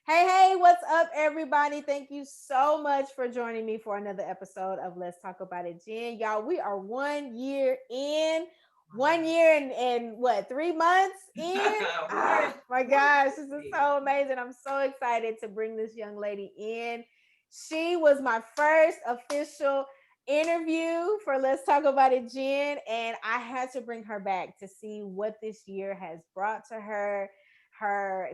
Hey, what's up, everybody? Thank you so much for joining me for another episode of Let's Talk About It, Jen. Y'all, we are 1 year in, 1 year and what, 3 months in? One, My one gosh, this is day. so amazing. I'm so excited to bring this young lady in. She was my first official interview for Let's Talk About It, Jen, and I had to bring her back to see what this year has brought to her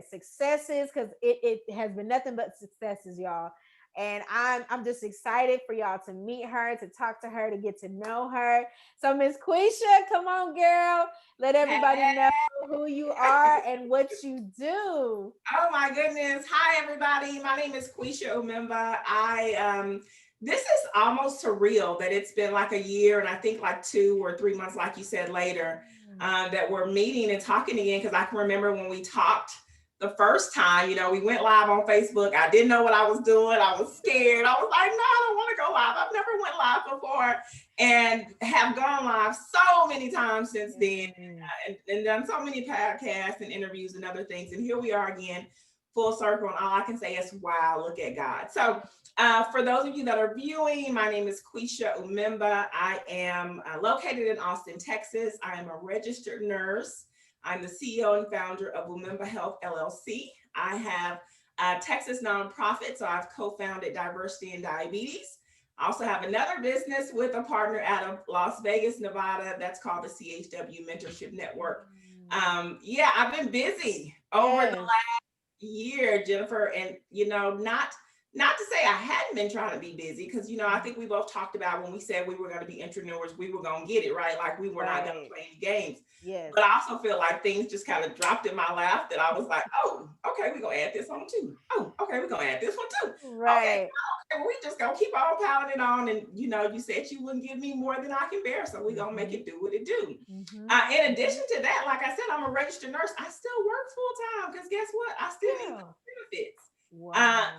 successes, because it has been nothing but successes, y'all. And I'm just excited for y'all to meet her, to talk to her, to get to know her. So Miss Quisha, come on, girl. Let everybody know Hey. who you are and what you do. Oh my goodness. Hi everybody. My name is Quisha Umemba. I this is almost surreal that it's been like a year and I think like 2 or 3 months, like you said later, that we're meeting and talking again. Because I can remember when we talked the first time, we went live on Facebook. I didn't know what I was doing. I was scared. I was like, no, I don't want to go live. I've never went live before and have gone live so many times since then, Mm. and done so many podcasts and interviews and other things. And here we are again, full circle. And all I can say is, wow, look at God. So, for those of you that are viewing, my name is Quisha Umemba. I am located in Austin, Texas. I am a registered nurse. I'm the CEO and founder of Umemba Health LLC. I have a Texas nonprofit, so I've co-founded Diversity in Diabetes. I also have another business with a partner out of Las Vegas, Nevada. That's called the CHW Mentorship Network. Yeah, I've been busy over the Yes. year, Jennifer, and not to say I hadn't been trying to be busy, because I think we both talked about when we said we were going to be entrepreneurs, we were going to get it right, like we were not going to Right. play any games. Yes. But I also feel like things just kind of dropped in my lap that I was like, oh, okay, we're gonna add this on too. Oh, okay, we're gonna add this one too. Okay, Right. okay, well, we just gonna keep on piling it on. And you said you wouldn't give me more than I can bear, so we're gonna make Mm-hmm. it do what it do. Mm-hmm. In addition to that, like I said, I'm a registered nurse. I still work full time because guess what? I still need Girl. those benefits. Wow.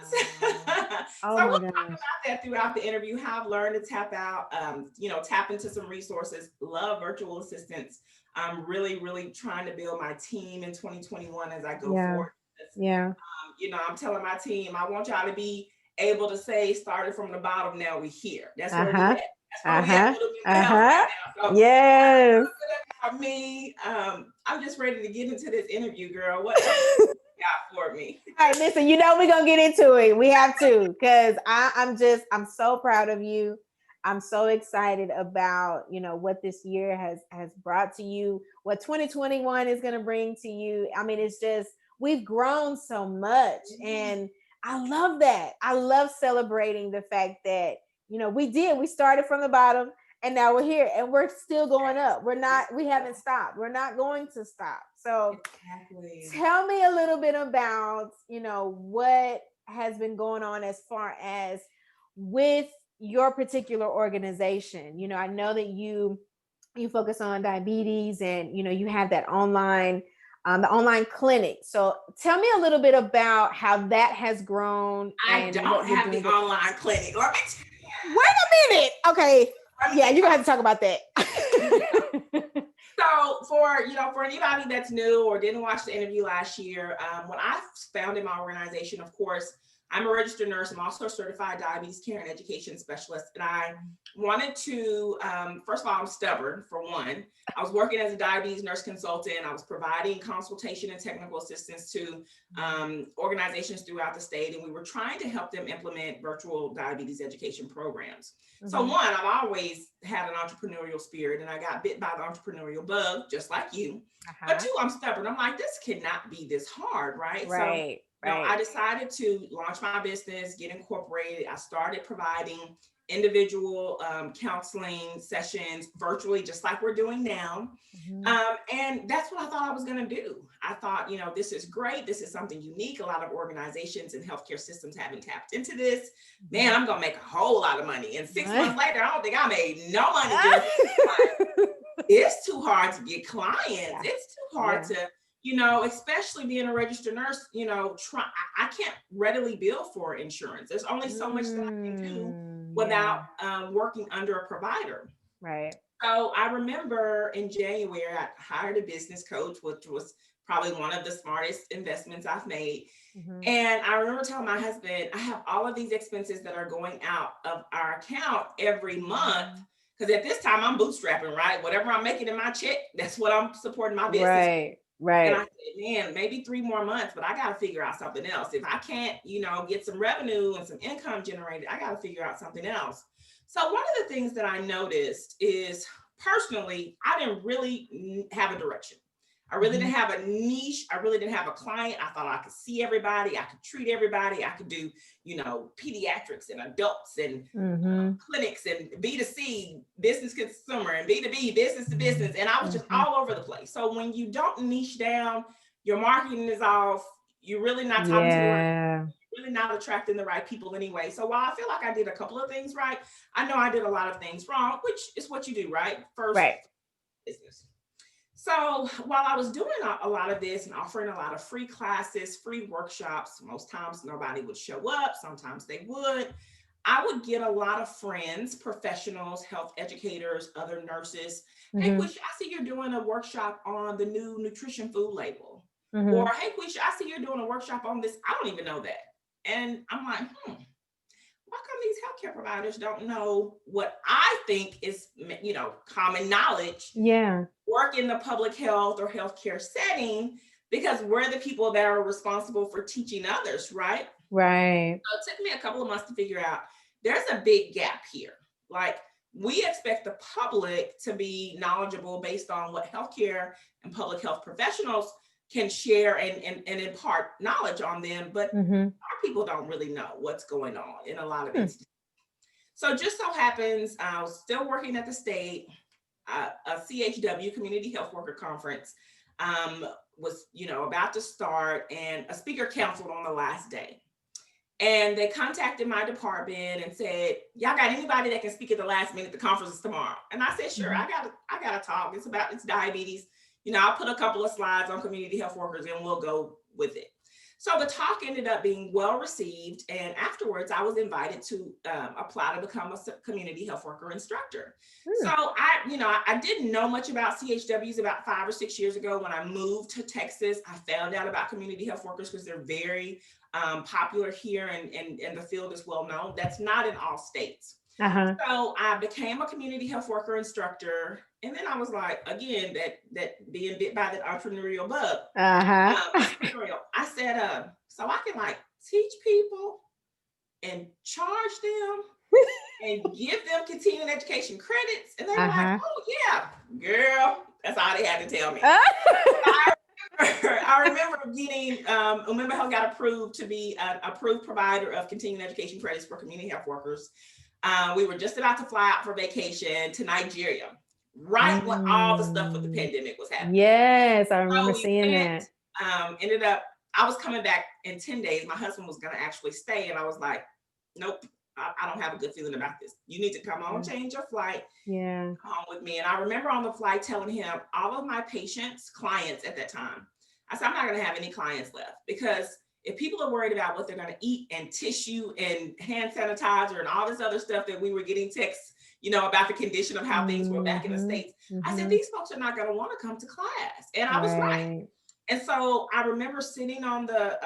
Oh So we'll my talk gosh. about that throughout the interview. How I've learned to tap out, tap into some resources. Love virtual assistants. I'm really, really trying to build my team in 2021 as I go Yeah. forward. Yeah. I'm telling my team, I want y'all to be able to say, started from the bottom, now we're here. That's where we Uh-huh. at. That's where we at Uh-huh. with the mental health right Uh-huh. now. So Yes. about me, I'm just ready to get into this interview, girl. What you got for me? All right, listen, we're gonna get into it. We have to, because I'm so proud of you. I'm so excited about, what this year has brought to you, what 2021 is gonna bring to you. I mean, it's just we've grown so much, and I love that. I love celebrating the fact that, we started from the bottom and now we're here and we're still going up. We haven't stopped. We're not going to stop. So Exactly. tell me a little bit about, what has been going on as far as with your particular organization. I know that you focus on diabetes, and you have that online the online clinic. So tell me a little bit about how that has grown I and don't what you're have doing the with. online clinic. Wait a minute. Okay. Let me Yeah, get you're gonna have to talk about that. So for anybody that's new or didn't watch the interview last year, when I founded my organization, of course, I'm a registered nurse. I'm also a certified diabetes care and education specialist, and I wanted to. First of all, I'm stubborn for one. I was working as a diabetes nurse consultant. I was providing consultation and technical assistance to organizations throughout the state, and we were trying to help them implement virtual diabetes education programs. So Mhm. one, I've always had an entrepreneurial spirit, and I got bit by the entrepreneurial bug, just like you. But Uh-huh. two, I'm stubborn. I'm like, this cannot be this hard, right? So, Right. Right. I decided to launch my business, get incorporated. I started providing individual counseling sessions virtually, just like we're doing now. Mhm. And that's what I thought I was going to do. I thought, this is great. This is something unique. A lot of organizations and healthcare systems haven't tapped into this. Man, Mhm. I'm going to make a whole lot of money. And 6 months later, I don't think I made no money, Ah! Jennifer. It's too hard to get clients. Yeah. It's too hard Yeah. to, especially being a registered nurse, I can't readily bill for insurance. There's only so much that I can do without Yeah. working under a provider. Right. So I remember in January, I hired a business coach, which was probably one of the smartest investments I've made. Mhm. And I remember telling my husband, I have all of these expenses that are going out of our account every month. Mhm. Because at this time I'm bootstrapping, right? Whatever I'm making in my check, that's what I'm supporting my business. Right, And I right. said, man, maybe 3 more months, but I got to figure out something else. If I can't, get some revenue and some income generated, I got to figure out something else. So one of the things that I noticed is personally, I didn't really have a direction. I really didn't Mhm. have a niche. I really didn't have a client. I thought I could see everybody. I could treat everybody. I could do, pediatrics and adults and Mhm. clinics and B2C, business consumer, and B2B, business to business. And I was just Mhm. all over the place. So when you don't niche down, your marketing is off, you're really not talking to the right, Yeah. really not attracting the right people anyway. So while I feel like I did a couple of things right, I know I did a lot of things wrong, which is what you do, right? First Right. business. So while I was doing a lot of this and offering a lot of free classes, free workshops, most times nobody would show up, sometimes they would. I would get a lot of friends, professionals, health educators, other nurses. Hey, Mhm. Quisha, I see you're doing a workshop on the new nutrition food label. Or, Mhm. hey, Quisha, I see you're doing a workshop on this. I don't even know that. And I'm like, why come these healthcare providers don't know what I think is, common knowledge, Yeah. work in the public health or healthcare setting, because we're the people that are responsible for teaching others, right? Right. So it took me a couple of months to figure out there's a big gap here. Like, we expect the public to be knowledgeable based on what healthcare and public health professionals can share and impart knowledge on them, but Mhm. our people don't really know what's going on in a lot of Hmm. instances. So just so happens I was still working at the state. A CHW, Community Health Worker Conference, was about to start, and a speaker canceled on the last day. And they contacted my department and said, "Y'all got anybody that can speak at the last minute? The conference is tomorrow." And I said, "Sure, Mhm. I got to talk. It's diabetes. I'll put a couple of slides on community health workers and we'll go with it." So the talk ended up being well received, and afterwards, I was invited to apply to become a community health worker instructor. So Hmm. I didn't know much about CHWs about 5 or 6 years ago. When I moved to Texas, I found out about community health workers because they're very popular here, and the field is well known. That's not in all states. Uh-huh. So I became a community health worker instructor, and then I was like, again, that being bit by that entrepreneurial bug, Uh-huh. entrepreneurial. I said, so I can like teach people and charge them and give them continuing education credits, and they were like, Uh-huh. "Oh yeah, girl," that's all they had to tell me. I remember getting Umemba Health got approved to be an approved provider of continuing education credits for community health workers. We were just about to fly out for vacation to Nigeria, right when all the stuff with the Mm. pandemic was happening. Yes, I remember So we seeing went, that. ended up, I was coming back in 10 days. My husband was going to actually stay. And I was like, nope, I don't have a good feeling about this. You need to come on, Yeah. change your flight, Yeah. come on with me. And I remember on the flight telling him, all of my patients, clients at that time, I said, I'm not going to have any clients left, because if people are worried about what they're going to eat and tissue and hand sanitizer and all this other stuff that we were getting texts, about the condition of how things were back in the Mhm. States, I said, Mhm. these folks are not going to want to come to class. And I was right. Right. And so I remember sitting on the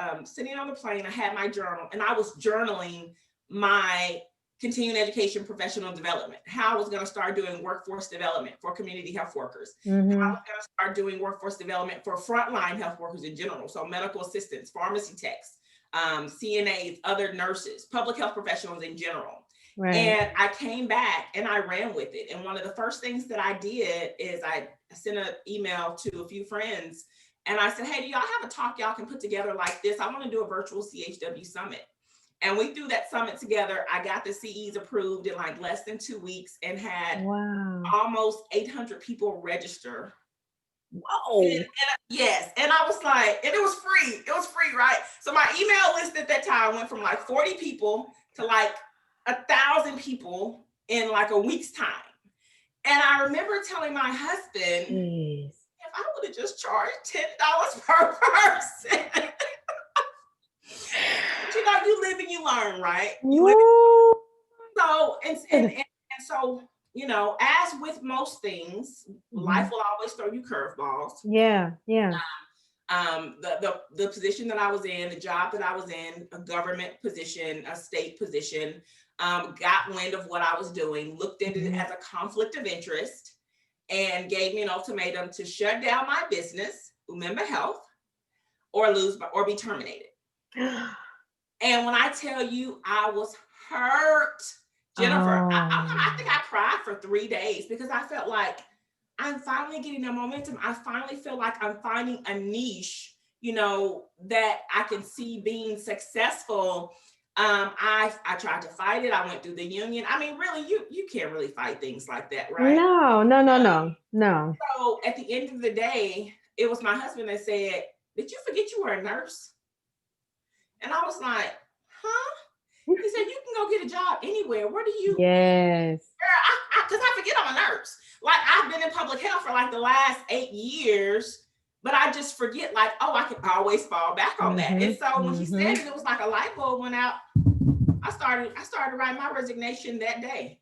plane. I had my journal, and I was journaling my continuing education professional development, how I was going to start doing workforce development for community health workers, how I Mhm. was going to start doing workforce development for frontline health workers in general, so medical assistants, pharmacy techs, CNAs, other nurses, public health professionals in general. Right. And I came back and I ran with it. And one of the first things that I did is I sent an email to a few friends, and I said, "Hey, do y'all have a talk y'all can put together like this? I want to do a virtual CHW summit." And we threw that summit together. I got the CEs approved in like less than 2 weeks and had Wow. almost 800 people register. Whoa. Yes. And I was like, and it was free. It was free, right? So my email list at that time went from like 40 people to like 1,000 people in like a week's time. And I remember telling my husband, Jeez. if I would have just charged $10 per person. But you live and you learn, right? You live. Woo. So and so, as with most things, life Mhm. will always throw you curveballs. Yeah. Yeah. The position that I was in, the job that I was in, a government position, a state position, got wind of what I was doing, looked at it as a conflict of interest, and gave me an ultimatum to shut down my business, Umemba Health, or be terminated. And when I tell you, I was hurt, Jennifer. I think I cried for 3 days because I felt like I'm finally getting a momentum. I finally feel like I'm finding a niche, that I can see being successful. I tried to fight it. I went through the union. I mean, really, you can't really fight things like that, right? No. So at the end of the day, it was my husband that said, "Did you forget you were a nurse?" And I was like, "Huh?" He said, "You can go get a job anywhere. Where do you?" Yes. Girl, because I forget I'm a nurse. Like, I've been in public health for like the last 8 years, but I just forget, like, oh, I can always fall back on that. And so when he said it, it was like a light bulb went out. I started writing my resignation that day.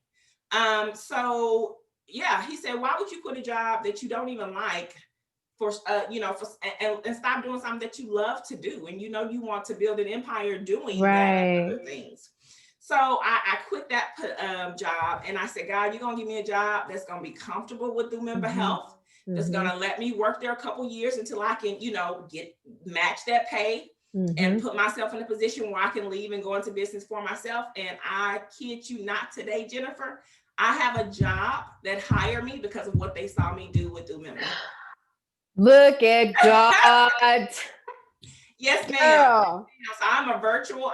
So yeah, he said, "Why would you quit a job that you don't even like and stop doing something that you love to do, and you want to build an empire doing that and other things." So I quit that job, and I said, "God, you're gonna give me a job that's gonna be comfortable with Umemba Health, that's gonna let me work there a couple years until I can, match that pay and put myself in a position where I can leave and go into business for myself." And I kid you not, today, Jennifer, I have a job that hired me because of what they saw me do with Umemba. Look at God. Yes, ma'am. So I'm a virtual.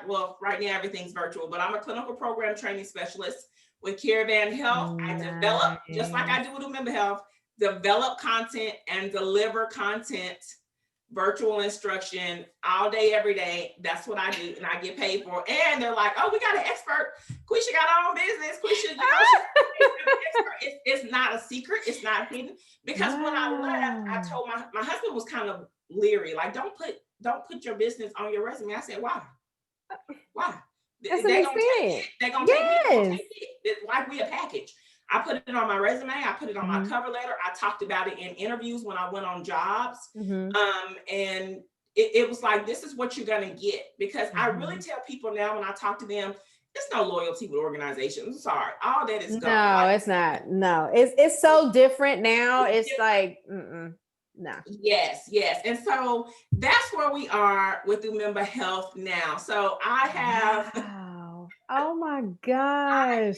Well, right now everything's virtual, but I'm a clinical program training specialist with Caravan Health. I develop, just like I do with Umemba Health, develop content and deliver content, virtual instruction all day, every day. That's what I do, and I get paid for it. And they're like, "Oh, we got an expert. Quisha got her own business. Quisha, she's an expert." It's not a secret. It's not hidden. Because when I left, I told my husband was kind of leery, like, don't put your business on your resume. I said, "Why? Why? They're gonna take it. They're gonna take me. They're gonna take it. It's like we a package." I put it on my resume. I put it on my cover letter. I talked about it in interviews when I went on jobs. And it was like, this is what you're gonna get. Because I really tell people now when I talk to them, there's no loyalty with organizations. I'm sorry, all that is gone. No, it's not. No, it's so different now. It's like, no. Yes. And so that's where we are with Umemba Health now. So I have. Wow. Oh my gosh.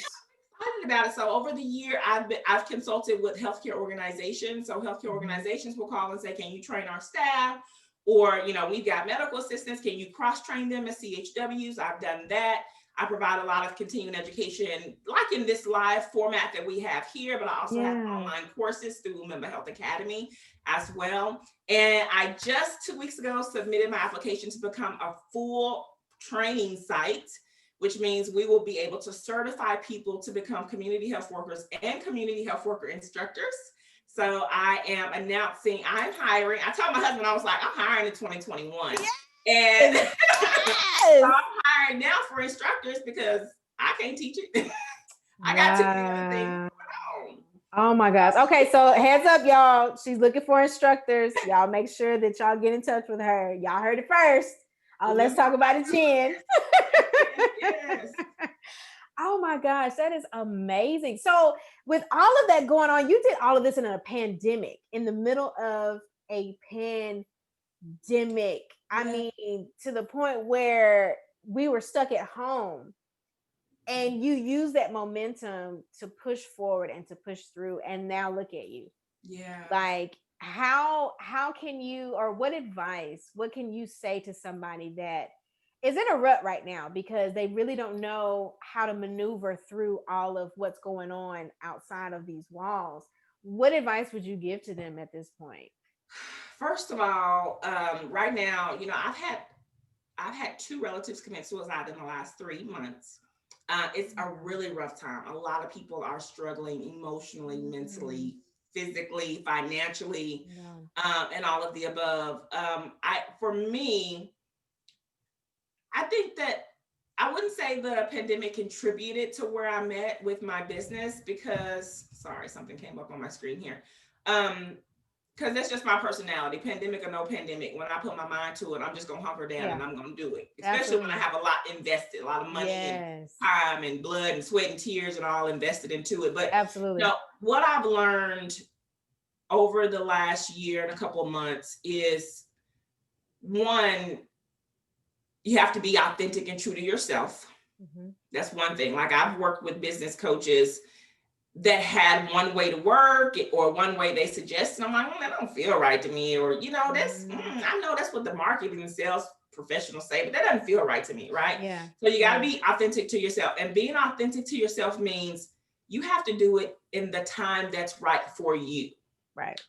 Excited about it. So over the year, I've consulted with healthcare organizations. So healthcare organizations will call and say, "Can you train our staff?" Or, we've got medical assistants. Can you cross-train them as CHWs? I've done that. I provide a lot of continuing education, like in this live format that we have here, but I also have online courses through Umemba Health Academy as well. And I just 2 weeks ago submitted my application to become a full training site, which means we will be able to certify people to become community health workers and community health worker instructors. So I am announcing I'm hiring. I told my husband, I was like, I'm hiring in 2021. And so I'm hiring now for instructors because I can't teach it. I got too many other things going on. Oh my gosh. Okay, so heads up, y'all. She's looking for instructors. Y'all make sure that y'all get in touch with her. Y'all heard it first. Let's talk about it, Jen. Yes. Oh my gosh, that is amazing. So with all of that going on, you did all of this in a pandemic, in the middle of a pandemic. I mean, to the point where we were stuck at home, and you use that momentum to push forward and to push through. And now look at you. Yeah. Like, how can you, or what advice, what can you say to somebody that is in a rut right now because they really don't know how to maneuver through all of what's going on outside of these walls? What advice would you give to them at this point? First of all, right now, I've had 2 relatives commit suicide in the last 3 months. It's a really rough time. A lot of people are struggling emotionally, mentally, physically, financially, and all of the above. For me, I think that I wouldn't say the pandemic contributed to where I'm at with my business because, sorry, something came up on my screen here. because that's just my personality, pandemic or no pandemic. When I put my mind to it, I'm just gonna hunker down and I'm gonna do it. Especially when I have a lot invested, a lot of money and time and blood and sweat and tears and all invested into it. But absolutely, what I've learned over the last year and a couple of months is, one, you have to be authentic and true to yourself. That's one thing. Like, I've worked with business coaches that had one way to work or one way they suggest, and I'm like, that don't feel right to me. Or, that's, I know that's what the marketing and sales professionals say, but that doesn't feel right to me, right? Yeah. So you got to be authentic to yourself. And being authentic to yourself means you have to do it in the time that's right for you. Right.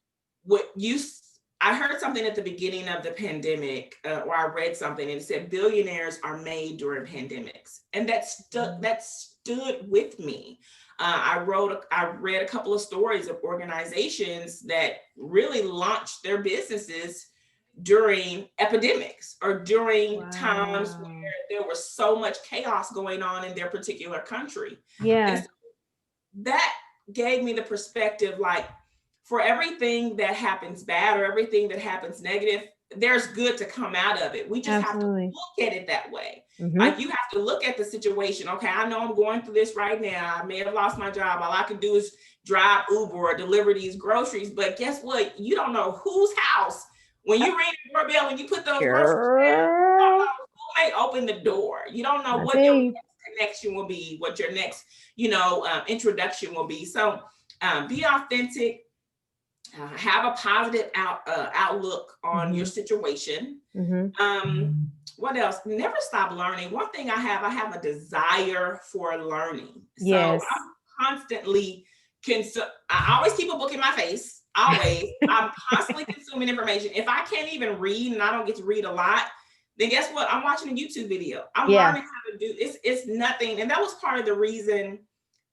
I heard something at the beginning of the pandemic, or I read something, and it said billionaires are made during pandemics, and that stood with me. I read a couple of stories of organizations that really launched their businesses during epidemics or during times where there was so much chaos going on in their particular country. Yeah. And so that gave me the perspective, like, for everything that happens bad or everything that happens negative, there's good to come out of it. We just have to look at it that way. Like, you have to look at the situation. Okay, I know I'm going through this right now. I may have lost my job. All I can do is drive Uber or deliver these groceries. But guess what? You don't know whose house, when you ring the doorbell, when you put those groceries in, you don't know who may open the door. You don't know what your next connection will be, what your next, introduction will be. So be authentic. Have a positive outlook on your situation. What else? Never stop learning. One thing I have a desire for learning. So I'm constantly I always keep a book in my face. Always. I'm constantly consuming information. If I can't even read, and I don't get to read a lot, then guess what? I'm watching a YouTube video. I'm learning how to do it's nothing. And that was part of the reason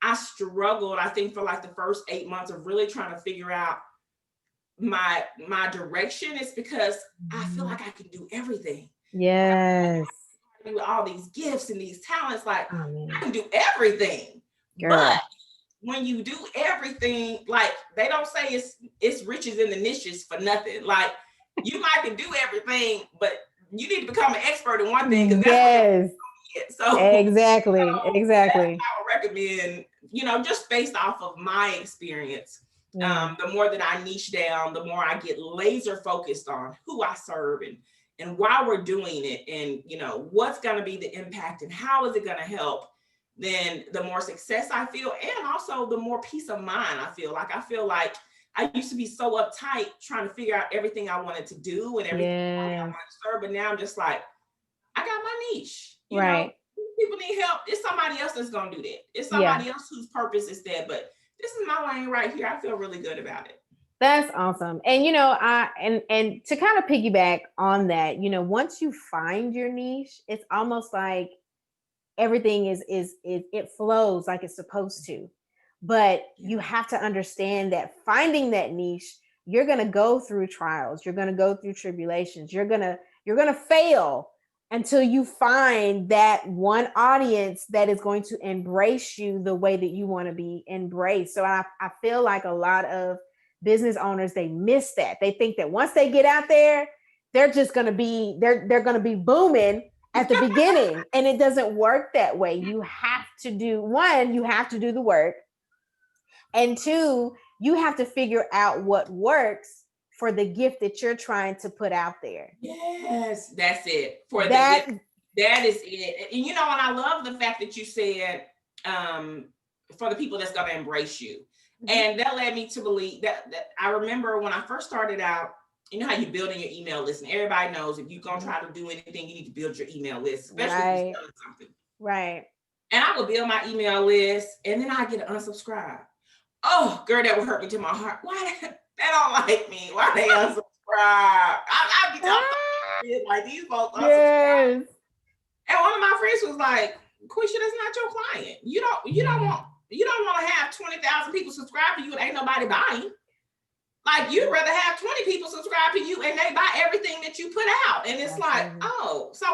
I struggled, I think, for like the first 8 months of really trying to figure out my direction, is because I feel like I can do everything. Yes. With all these gifts and these talents, like, I can do everything. But when you do everything, like, they don't say it's riches in the niches for nothing. Like, you might can do everything, but you need to become an expert in one thing, because that's what so exactly. I would recommend, just based off of my experience. The more that I niche down, the more I get laser focused on who I serve and why we're doing it, and what's going to be the impact and how is it going to help, then the more success I feel, and also the more peace of mind I feel. Like, I used to be so uptight trying to figure out everything I wanted to do and everything I wanted to serve, but now I'm just like, I got my niche. People need help. It's somebody else that's going to do that. It's somebody else whose purpose is that, but this is my lane right here. I feel really good about it. That's awesome. And and to kind of piggyback on that, once you find your niche, it's almost like everything is it flows like it's supposed to. But you have to understand that finding that niche, you're going to go through trials, you're going to go through tribulations, you're going to fail until you find that one audience that is going to embrace you the way that you want to be embraced. So I feel like a lot of business owners, they miss that. They think that once they get out there, they're just going to be, they're going to be booming at the beginning. And it doesn't work that way. You have to do, one, you have to do the work. And two, you have to figure out what works for the gift that you're trying to put out there. Yes, that's it. For that, the gift, that is it. And and I love the fact that you said for the people that's going to embrace you. And that led me to believe that I remember when I first started out, you know how you're building your email list, and everybody knows if you're going to try to do anything, you need to build your email list, especially if you're selling something. Right. And I would build my email list, and then I get an unsubscribe. Oh, girl, that would hurt me to my heart. Why they don't like me? Why they unsubscribe? I be talking like these folks unsubscribe. And one of my friends was like, Quisha, that's not your client. You don't want to have 20,000 people subscribe to you and ain't nobody buying. Like you'd rather have 20 people subscribe to you and they buy everything that you put out. And it's like, Absolutely. oh, so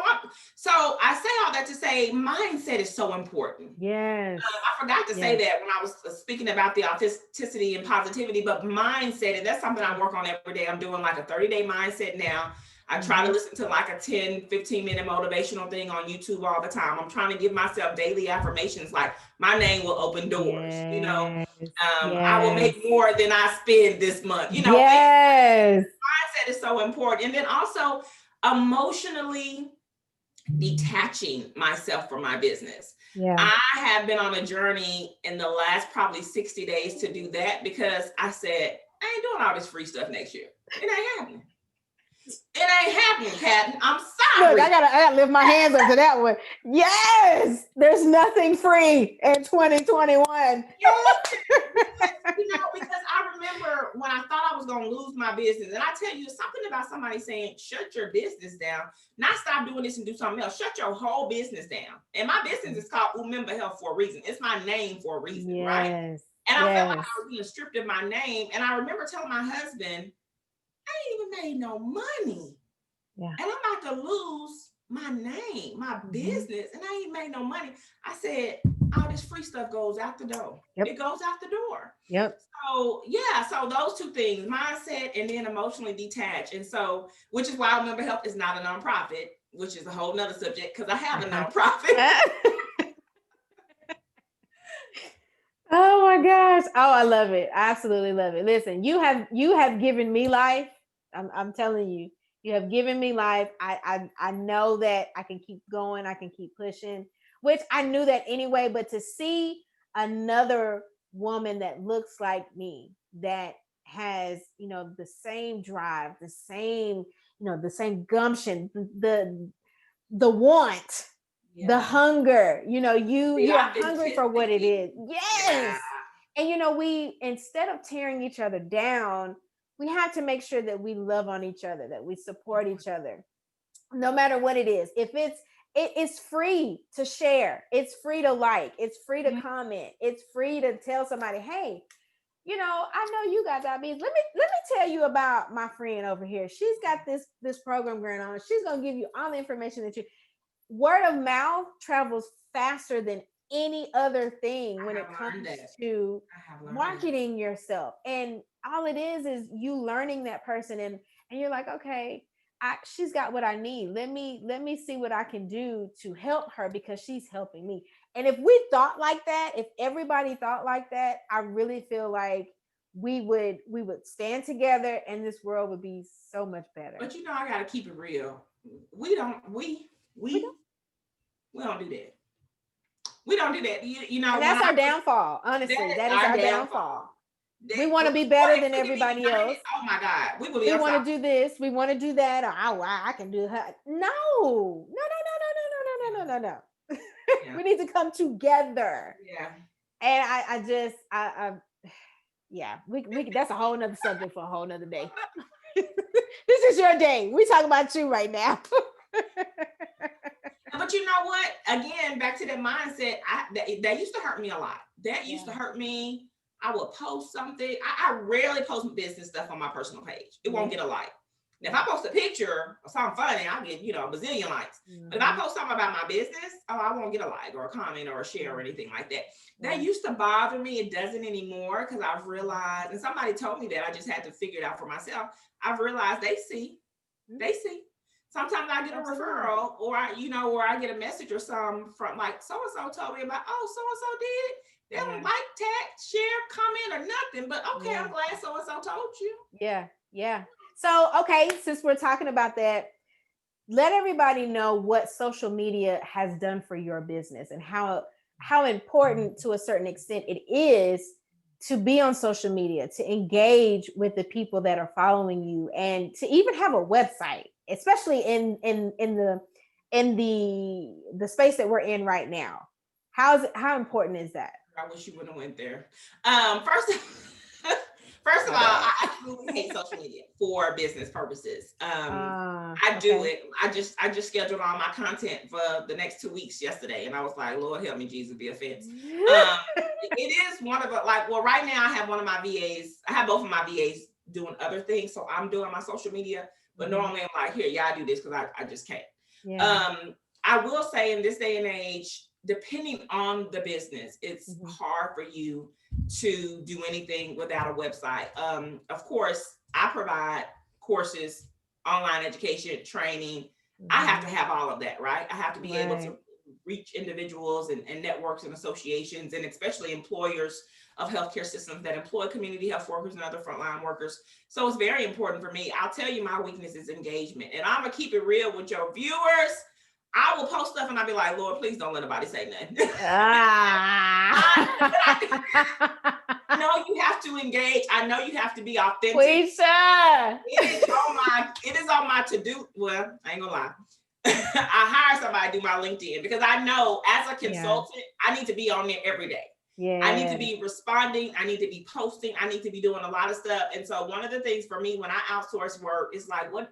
I say all that to say mindset is so important. Yes. I forgot to say that when I was speaking about the authenticity and positivity, but mindset, and that's something I work on every day. I'm doing like a 30-day mindset now. I try to listen to like a 10, 15-minute motivational thing on YouTube all the time. I'm trying to give myself daily affirmations like my name will open doors, you know, Yes. I will make more than I spend this month, you know, Yes. mindset is so important. And then also emotionally detaching myself from my business. Yeah. I have been on a journey in the last probably 60 days to do that because I said, I ain't doing all this free stuff next year. It ain't happening. It ain't happening, Captain. I'm sorry. Look, I gotta lift my hands up to that one. Yes, there's nothing free in 2021. You know, because I remember when I thought I was going to lose my business, and I tell you something about somebody saying, shut your business down, not stop doing this and do something else. Shut your whole business down. And my business is called Umemba Health for a reason. It's my name for a reason, right? And I felt like I was being stripped of my name. And I remember telling my husband, I ain't even made no money. Yeah. And I'm about to lose my name, my business, and I ain't made no money. I said, all this free stuff goes out the door. It goes out the door. So yeah, so those two things, mindset and then emotionally detached. And so, which is why Umemba Health is not a nonprofit, which is a whole nother subject because I have a nonprofit. Oh my gosh. Oh, I love it. I absolutely love it. Listen, you have given me life. I'm telling you. You have given me life. I know that I can keep going. I can keep pushing, which I knew that anyway. But to see another woman that looks like me, that has, the same drive, the same, the same gumption, the want, the hunger, you're hungry for what it is. Yes. And we, instead of tearing each other down, we have to make sure that we love on each other, that we support each other, no matter what it is. If it's free to share, it's free to like, it's free to comment, it's free to tell somebody, hey, I know you got diabetes. Let me tell you about my friend over here. She's got this program going on. She's gonna give you all the information that you. Word of mouth travels faster than any other thing when it comes to marketing yourself. And all it is you learning that person, and you're like, okay, she's got what I need. Let me see what I can do to help her because she's helping me. And if we thought like that, if everybody thought like that, I really feel like we would stand together and this world would be so much better. But I gotta keep it real. We don't do that. We don't do that. And that's our downfall. Honestly, that is our downfall. We want to be better than everybody else. Oh my God. We want to do this. We want to do that. Or I can do her. No. Yeah. We need to come together. Yeah. And we that's a whole nother subject for a whole nother day. This is your day. We talk about you right now. But you know what? Again, back to that mindset, that used to hurt me a lot. That used to hurt me. I would post something. I rarely post business stuff on my personal page. It won't get a like. Now, if I post a picture or something funny, I'll get, a bazillion likes. But if I post something about my business, I won't get a like or a comment or a share or anything like that. That used to bother me. It doesn't anymore because I've realized, and somebody told me that, I just had to figure it out for myself. I've realized they see. Sometimes I get a referral or I get a message or something from like so-and-so told me about, oh, so-and-so did it. They don't like, tag, share, comment or nothing, but okay, I'm glad so-and-so told you. Yeah. So, okay, since we're talking about that, let everybody know what social media has done for your business and how important to a certain extent it is to be on social media, to engage with the people that are following you, and to even have a website, especially in the space that we're in right now. How important is that? I wish you wouldn't have went there. First of all, I absolutely hate social media for business purposes. I do it. I just scheduled all my content for the next 2 weeks yesterday, and I was like, Lord help me, Jesus, be offense. It is one of right now I have one of my VAs. I have both of my VAs doing other things. So I'm doing my social media, but Mhm. normally I'm like, here, y'all do this because I just can't. Yeah. I will say in this day and age, depending on the business, it's Mhm. hard for you to do anything without a website. Of course, I provide courses, online education, training. I have to Mhm. have all of that, right? I have to be able to Right. reach individuals and networks and associations, and especially employers of healthcare systems that employ community health workers and other frontline workers. So it's very important for me. I'll tell you, my weakness is engagement. And I'm going to keep it real with your viewers. I will post stuff and I'll be like, Lord, please don't let nobody say nothing. Ah. I know you have to engage. I know you have to be authentic. Quisha. It is on my to-do. Well, I ain't gonna lie. I hire somebody to do my LinkedIn because I know as a Yeah. consultant, I need to be on there every day. I need to Yeah. be responding. I need to be posting. I need to be doing a lot of stuff. And so one of the things for me when I outsource work is like, what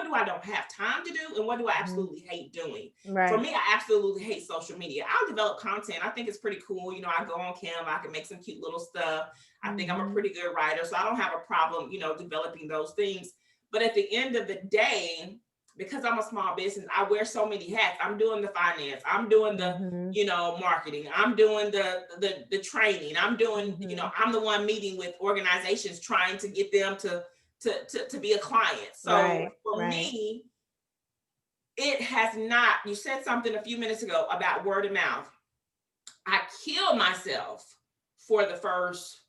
do I don't have time to do, and what do I Mhm. absolutely hate doing? For Right. me, I absolutely hate social media. I'll develop content. I think it's pretty cool. You know, I go on Canva, I can make some cute little stuff. I think I'm a Mhm. pretty good writer, so I don't have a problem, you know, developing those things. But at the end of the day, because I'm a small business, I wear so many hats. I'm doing the finance, I'm doing the, Mhm. you know, marketing, I'm doing the training, I'm doing, you know, Mhm. I'm the one meeting with organizations trying to get them to be a client. So Right. for Right. me, it has not, you said something a few minutes ago about word of mouth. I killed myself for the first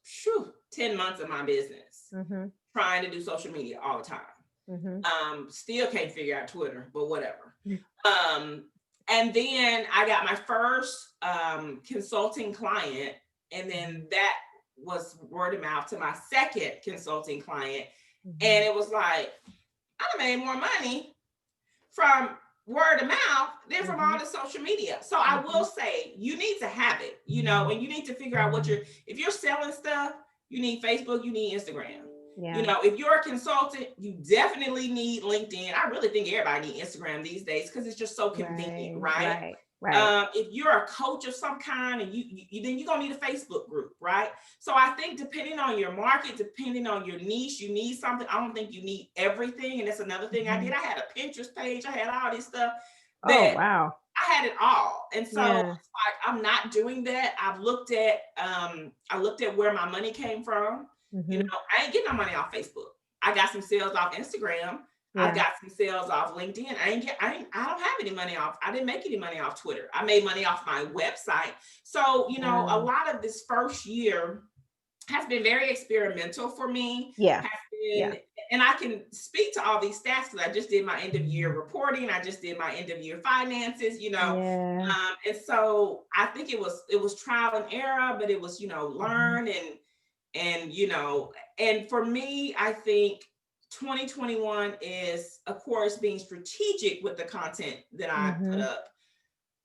10 months of my business Mhm. trying to do social media all the time. Mhm. Still can't figure out Twitter, but whatever. Um, and then I got my first consulting client, and then that was word of mouth to my second consulting client. And Mhm. it was like, I made more money from word of mouth than from all Mhm. the social media. So I will Mhm. say you need to have it, you know, and you need to figure out if you're selling stuff, you need Facebook, you need Instagram. You Yeah. know, if you're a consultant, you definitely need LinkedIn. I really think everybody needs Instagram these days because it's just so convenient, Right. right? Right. Right. If you're a coach of some kind, and you then you're gonna need a Facebook group, right? So I think depending on your market, depending on your niche, you need something. I don't think you need everything, and that's another thing I did. Mhm. I had a Pinterest page, I had all this stuff Oh, that wow. I had it all. And so Yeah. it's like I'm not doing that. I looked at where my money came from. You know, Mhm. I ain't getting no money off Facebook. I got some sales off Instagram. I've Yeah. got some sales off LinkedIn. I don't have any money off. I didn't make any money off Twitter. I made money off my website. So, you know, a Wow. lot of this first year has been very experimental for me, Yeah. has Yeah. been, and I can speak to all these stats because I just did my end of year reporting, I just did my end of year finances, you know. Yeah. And so I think it was trial and error, but it was, you know, Mhm. learn and you know, and for me, I think 2021 is, of course, being strategic with the content that I put Mhm. up,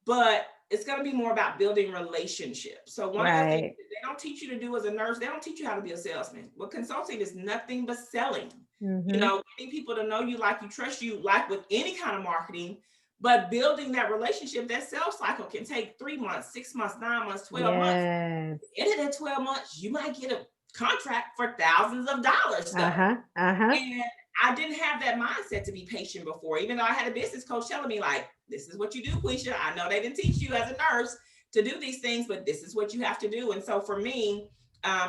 but it's going to be more about building relationships. So one of the things Right. that they don't teach you to do as a nurse, they don't teach you how to be a salesman. Well, consulting is nothing but selling. You Mhm. know, getting people to know you, like you, trust you, like with any kind of marketing, but building that relationship, that sales cycle can take 3 months, 6 months, 9 months, 12 months. Yes. In that 12 months, you might get a contract for thousands of dollars though. Uh-huh. Uh-huh. And I didn't have that mindset to be patient before, even though I had a business coach telling me, like, this is what you do, Quisha. I know they didn't teach you as a nurse to do these things, but this is what you have to do. And so for me,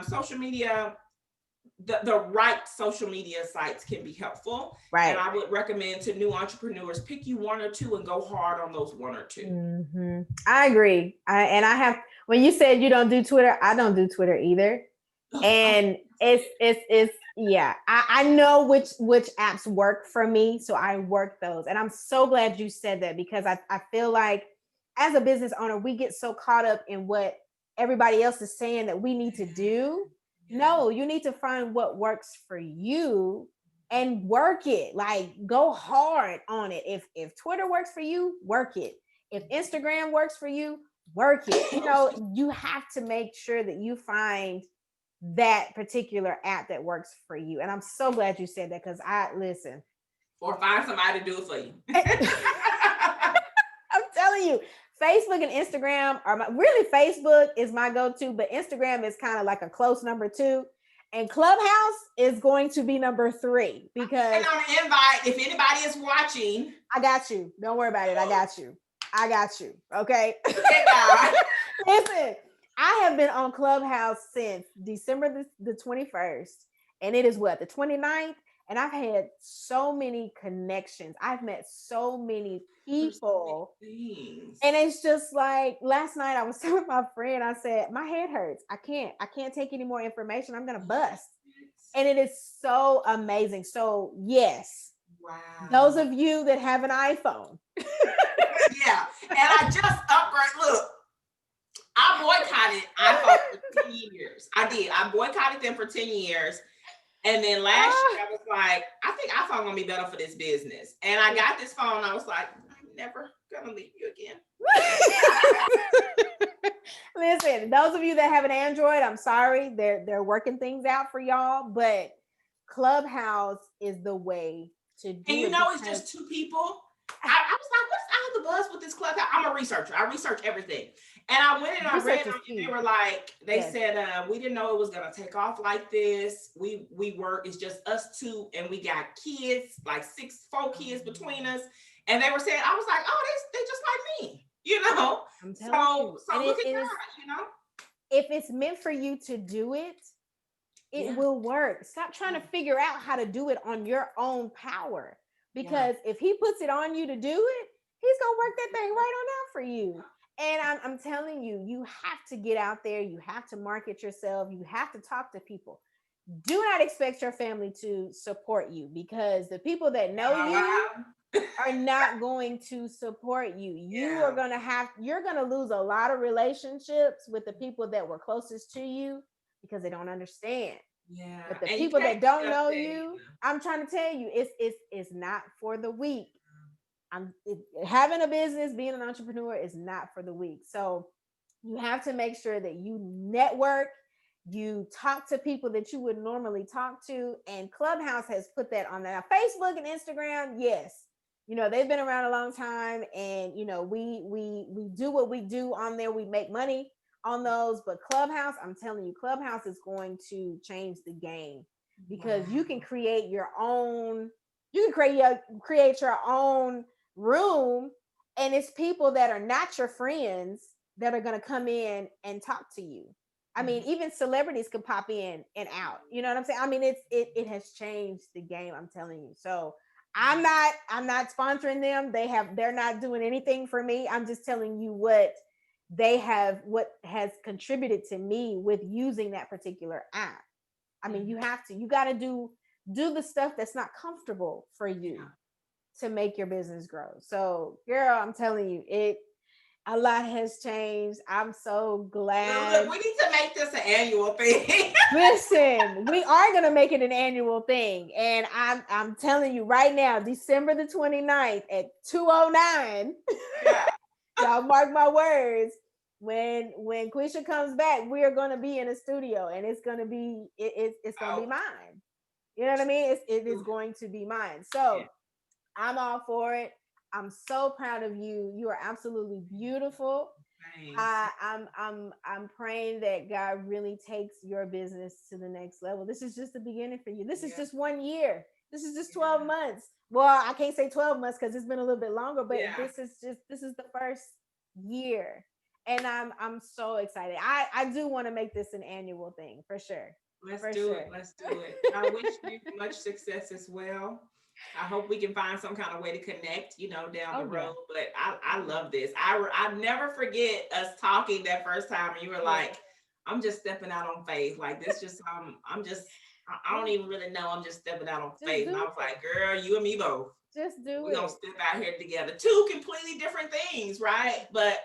social media, the right social media sites can be helpful. And Right. I would recommend to new entrepreneurs, pick you one or two and go hard on those one or two. I agree. I have, when you said you don't do Twitter, I don't do Twitter either. Oh, And it's yeah. I know which apps work for me, so I work those. And I'm so glad you said that because I feel like as a business owner, we get so caught up in what everybody else is saying that we need to do. yeah. No, you need to find what works for you and work it. Like go hard on it. If Twitter works for you, work it. If Instagram works for you, work it. You know, you have to make sure that you find that particular app that works for you. And I'm so glad you said that because I listen. Or find somebody to do it for you. I'm telling you, Facebook and Instagram are really Facebook is my go-to, but Instagram is kind of like a close number two. And Clubhouse is going to be number 3 because on the invite. If anybody is watching, I got you. Don't worry about it. I got you. I got you. Okay. God. Listen, I have been on Clubhouse since December the 21st, and it is what, the 29th? And I've had so many connections. I've met so many people. And it's just like last night I was telling my friend, I said, my head hurts. I can't take any more information. I'm gonna bust. And it is so amazing. So yes, Wow. those of you that have an iPhone. Yeah. And I just upgrade. Look, I boycotted iPhone for 10 years. I did. I boycotted them for 10 years. And then last year I was like, I think iPhone gonna be better for this business. And I got this phone. I was like, I'm never gonna leave you again. Listen, those of you that have an Android, I'm sorry, they're working things out for y'all, but Clubhouse is the way to do it. And you know, it's just 2 people. I was like, what's all the buzz with this Clubhouse? I'm a researcher. I research everything. And I went and I read them, and they were like, they said, we didn't know it was gonna take off like this. We were, it's just us 2, and we got kids, like 4 kids between us. And they were saying, I was like, oh, they just like me, you know. So look at God, you know. If it's meant for you to do it, it will work. Stop trying to figure out how to do it on your own power. Because if he puts it on you to do it, he's gonna work that thing right on out for you. And I'm telling you, you have to get out there. You have to market yourself. You have to talk to people. Do not expect your family to support you, because the people that know you are not going to support you. You're gonna lose a lot of relationships with the people that were closest to you because they don't understand. Yeah. But the people that don't know you, I'm trying to tell you, it's not for the weak. Having a business, being an entrepreneur is not for the weak. So you have to make sure that you network, you talk to people that you would normally talk to, and Clubhouse has put that on there. Now, Facebook and Instagram, yes, they've been around a long time, and we do what we do on there. We make money on those, but Clubhouse, I'm telling you, Clubhouse is going to change the game, because you can create your own. You can create your own room, and it's people that are not your friends that are going to come in and talk to you. I mean, even celebrities can pop in and out. You know what I'm saying? I mean, it has changed the game, I'm telling you. So I'm not sponsoring them. They're not doing anything for me. I'm just telling you what has contributed to me with using that particular app. I mean, you got to do the stuff that's not comfortable for you to make your business grow. So, girl, I'm telling you, a lot has changed. I'm so glad. Look, we need to make this an annual thing. Listen, we are gonna make it an annual thing, and I'm telling you right now, December the 29th at 2:09. Y'all mark my words. When Quisha comes back, we are gonna be in a studio, and it's gonna be it's gonna be mine. You know what I mean? It is going to be mine. So I'm all for it. I'm so proud of you. You are absolutely beautiful. I'm praying that God really takes your business to the next level. This is just the beginning for you. This is just 1 year. This is just 12 months. Well, I can't say 12 months because it's been a little bit longer, but this is the first year. And I'm so excited. I do want to make this an annual thing for sure. Let's do it. I wish you much success as well. I hope we can find some kind of way to connect, down the road. But I love this. I never forget us talking that first time, and you were like, I'm just stepping out on faith. Like this just I don't even really know. I'm just stepping out on faith. And I was like, girl, you and me both. Just do it. We're gonna step out here together. 2 completely different things, right? But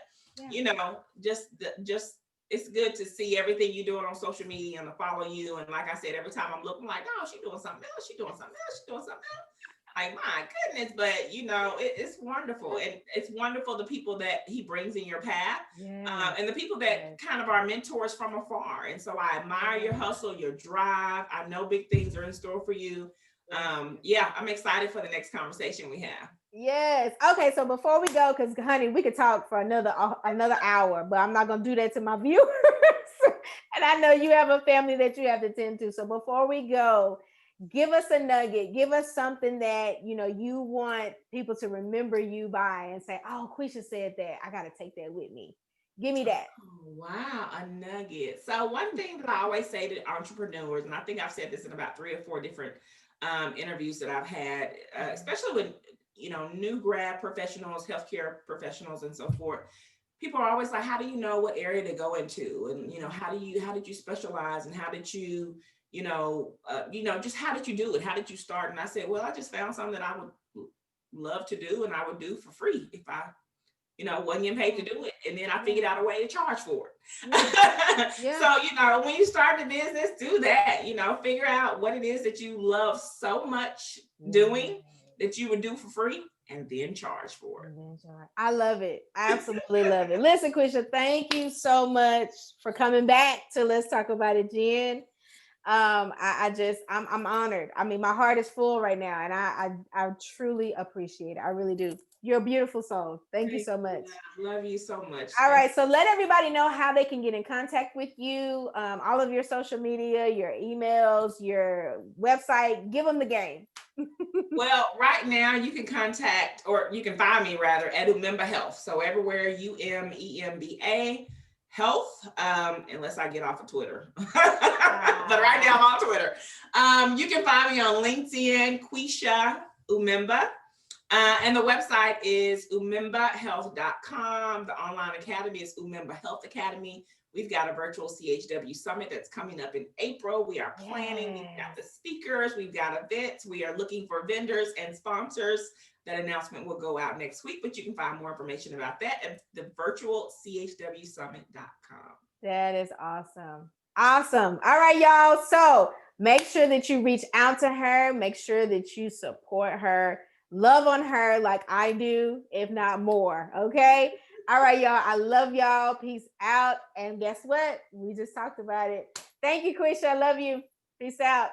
just it's good to see everything you're doing on social media and to follow you. And like I said, every time I'm looking like, oh, she's doing something else. She's doing something else. She's doing something else. Like, my goodness, but it's wonderful. And it's wonderful the people that he brings in your path, and the people that kind of are mentors from afar. And so I admire your hustle, your drive. I know big things are in store for you. I'm excited for the next conversation we have. Yes. Okay. So before we go, because honey, we could talk for another hour, but I'm not gonna do that to my viewers. And I know you have a family that you have to tend to. So before we go, give us a nugget. Give us something that you want people to remember you by and say, "Oh, Quisha said that. I got to take that with me." Give me that. Oh, wow, a nugget. So one thing that I always say to entrepreneurs, and I think I've said this in about 3 or 4 different interviews that I've had, especially with new grad professionals, healthcare professionals, and so forth. People are always like, "How do you know what area to go into?" And how did you specialize, and how did you just how did you do it? How did you start? And I said, well, I just found something that I would love to do, and I would do for free if I wasn't getting paid to do it. And then I figured out a way to charge for it. Yeah. So, when you start a business, do that, figure out what it is that you love so much doing that you would do for free and then charge for it. I love it. I absolutely love it. Listen, Quisha, thank you so much for coming back to Let's Talk About It, Jen. I'm honored. I mean, my heart is full right now, and I truly appreciate it. I really do. You're a beautiful soul. Thank you so much. Love you so much. All right, so let everybody know how they can get in contact with you, all of your social media, your emails, your website. Give them the game. Well, right now you can contact, or you can find me rather, at Umemba Health. So everywhere, UMEMBA Health, unless I get off of Twitter. But right now I'm on Twitter. You can find me on LinkedIn, Quisha Umemba. And the website is umembahealth.com. The online academy is Umemba Health Academy. We've got a virtual CHW summit that's coming up in April. We are planning. We've got the speakers. We've got events. We are looking for vendors and sponsors. That announcement will go out next week, but you can find more information about that at the virtualchwsummit.com. That is awesome. Awesome. All right, y'all. So make sure that you reach out to her. Make sure that you support her. Love on her like I do, if not more. Okay. All right, y'all. I love y'all. Peace out. And guess what? We just talked about it. Thank you, Quisha. I love you. Peace out.